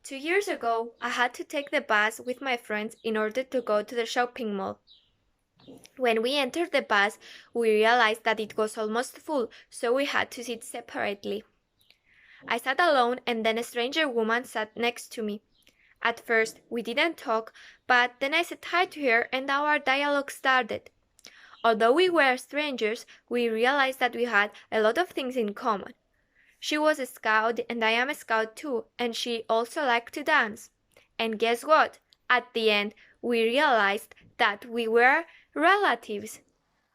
2 years ago, I had to take the bus with my friends in order to go to the shopping mall. When we entered the bus, we realized that it was almost full, so we had to sit separately. I sat alone and then a stranger woman sat next to me. At first, we didn't talk, but then I said hi to her and our dialogue started. Although we were strangers, we realized that we had a lot of things in common. She was a scout and I am a scout too, and she also liked to dance. And guess what? At the end, we realized that we were relatives.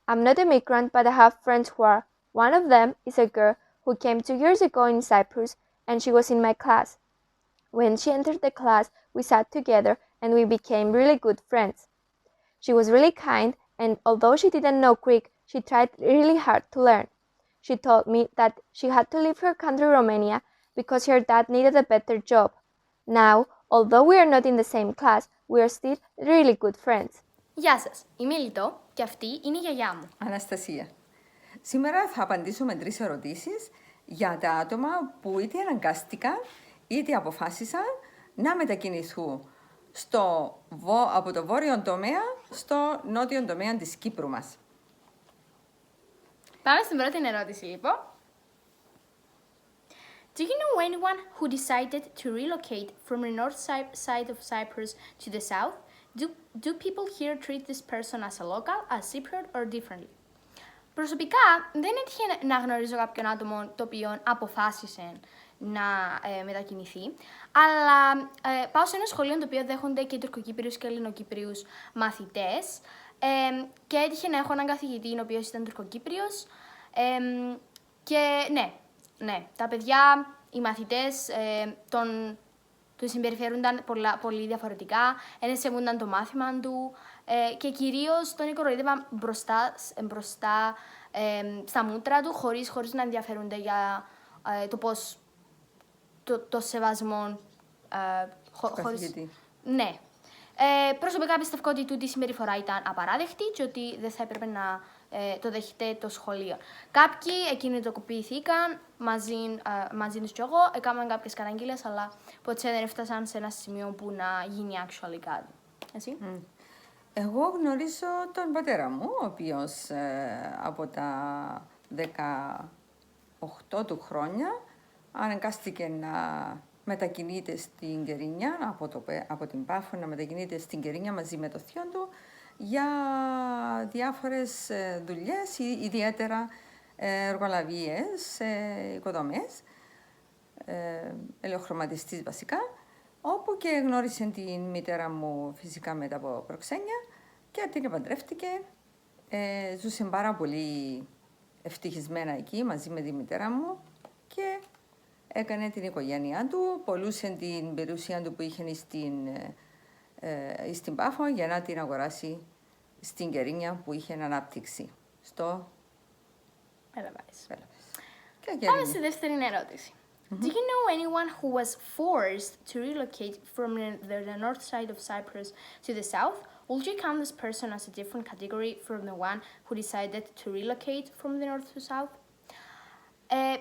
I'm not a migrant, but I have friends who are. One of them is a girl who came 2 years ago in Cyprus, and she was in my class. When she entered the class, we sat together and we became really good friends. She was really kind, and although she didn't know Greek, she tried really hard to learn. She told me that she had to leave her country, Romania, because her dad needed a better job. Now, although we are not in the same class, we are still really good friends. Γεια σας, είμαι η Λιτό και αυτή είναι η γιαγιά μου. Αναστασία. Σήμερα θα απαντήσουμε 3 ερωτήσεις για τα άτομα που είτε αναγκάστηκαν είτε αποφάσισαν να μετακινηθούν από το βόρειο τομέα στο νότιο τομέα της Κύπρου μας. Πάμε στην πρώτη ερώτηση, λοιπόν. Do you know anyone who decided to relocate from the north side of Cyprus to the south? Do people here treat this person as a local, as Cypriot, or differently? Προσωπικά, δεν έτυχε να γνωρίζω κάποιον άτομο το οποίο αποφάσισε να μετακινηθεί, αλλά πάω σε ένα σχολείο το οποίο δέχονται και Τουρκοκύπριους και Ελληνοκύπριους μαθητές και έτυχε να έχω έναν καθηγητή ο οποίος ήταν Τουρκοκύπριος και ναι, τα παιδιά, οι μαθητές τους συμπεριφέρονταν πολύ διαφορετικά, ενσεβούνταν το μάθημα του και κυρίως τον κοροϊδεύαν μπροστά στα μούτρα του, χωρίς να ενδιαφέρονται για το πώς το σεβασμό χωρίς... Ναι. Προσωπικά πιστεύω ότι τούτη η συμπεριφορά ήταν απαράδεκτη και ότι δεν θα έπρεπε να το δέχεται το σχολείο. Κάποιοι κινητοποιηθήκαν μαζί τους κι εγώ, έκαναν κάποιες καταγγείλες, αλλά ποτέ δεν έφτασαν σε ένα σημείο που να γίνει actually κάτι. Εσύ? Εγώ γνωρίζω τον πατέρα μου, ο οποίος από τα 18 του χρόνια αναγκάστηκε να μετακινείται στην Κερίνια, από την Πάφο να μετακινείται στην Κερίνια μαζί με το θείο του για διάφορες δουλειές, ιδιαίτερα εργολαβίες, οικοδομές, ελαιοχρωματιστής βασικά, όπου και γνώρισε την μητέρα μου φυσικά μετά από προξένια και την επαντρεύτηκε. Ζούσε πάρα πολύ ευτυχισμένα εκεί μαζί με τη μητέρα μου και έκανε την οικογένειά του, πολλούσε την περιουσία του που είχε στην Πάφο για να την αγοράσει στην Κερίνια που είχε ανάπτυξη στο Πέλαβες. Πάμε στη δεύτερη ερώτηση. Do you know anyone who was forced to relocate from the north side of Cyprus to the south? Would you count this person as a different category from the one who decided to relocate from the north to south?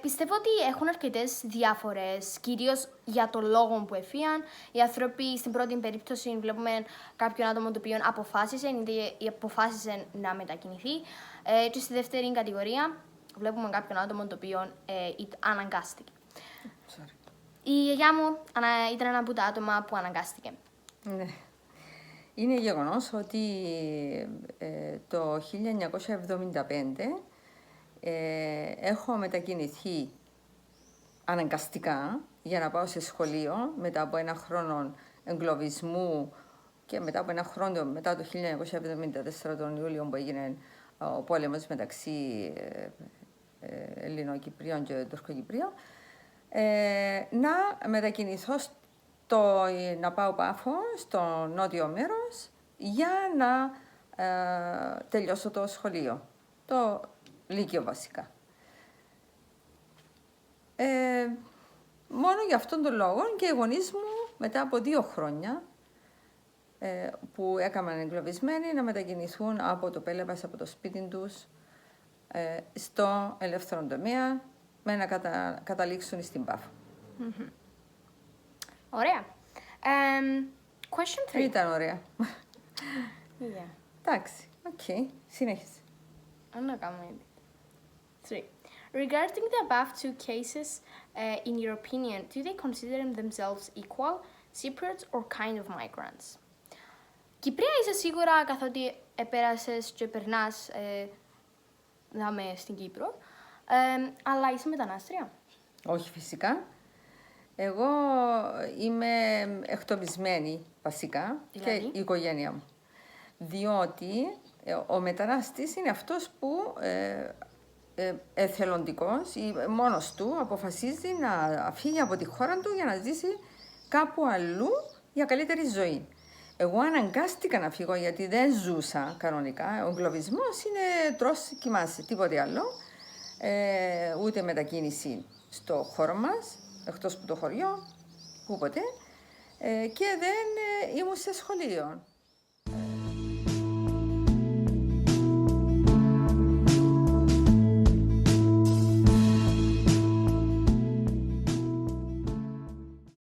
Πιστεύω ότι έχουν αρκετές διάφορες, κυρίως για το λόγο που εφίαν. Οι άνθρωποι στην πρώτη περίπτωση βλέπουμε κάποιον άτομο το οποίο αποφάσισε να μετακινηθεί. Και στη δεύτερη κατηγορία βλέπουμε κάποιον άτομο το οποίο αναγκάστηκε. Η γιαγιά μου ήταν ένα από τα άτομα που αναγκάστηκε. Ναι. Είναι γεγονός ότι το 1975 έχω μετακινηθεί αναγκαστικά για να πάω σε σχολείο μετά από ένα χρόνο εγκλωβισμού και μετά από ένα χρόνο μετά το 1974 τον Ιούλιο που έγινε ο πόλεμος μεταξύ Ελληνοκυπρίων και Τουρκοκυπρίων, να μετακινηθώ να πάω Πάφο στο νότιο μέρος για να τελειώσω το σχολείο, το Λύκειο βασικά. Μόνο για αυτόν τον λόγο και οι γονείς μου μετά από 2 χρόνια που έκαναν εγκλωβισμένοι να μετακινηθούν από το Πέλεβας, από το σπίτι τους, στο ελεύθερο τομέα με να καταλήξουν στην Πάφο. Ωραία. Question 3. Ήταν ωραία. Yeah. Εντάξει, οκ. Συνέχισε. I'm not gonna read it. 3. Regarding the above two cases, in your opinion, do they consider themselves equal, Cypriots or kind of migrants? Κυπρία είσαι σίγουρα καθότι επέρασες και περνάς δάμε στην Κύπρο, αλλά είσαι μετανάστρια. Όχι φυσικά. Εγώ είμαι εκτοπισμένη βασικά Δηλαδή? και η οικογένεια μου. Διότι ο μετανάστης είναι αυτός που εθελοντικός ή μόνος του αποφασίζει να φύγει από τη χώρα του για να ζήσει κάπου αλλού για καλύτερη ζωή. Εγώ αναγκάστηκα να φύγω γιατί δεν ζούσα κανονικά. Ο εγκλωβισμός είναι τρως, κοιμάσαι, τίποτε άλλο. Ούτε μετακίνηση στο χώρο μας, εκτός από το χωριό, ούποτε. Και δεν ήμουν σε σχολείο.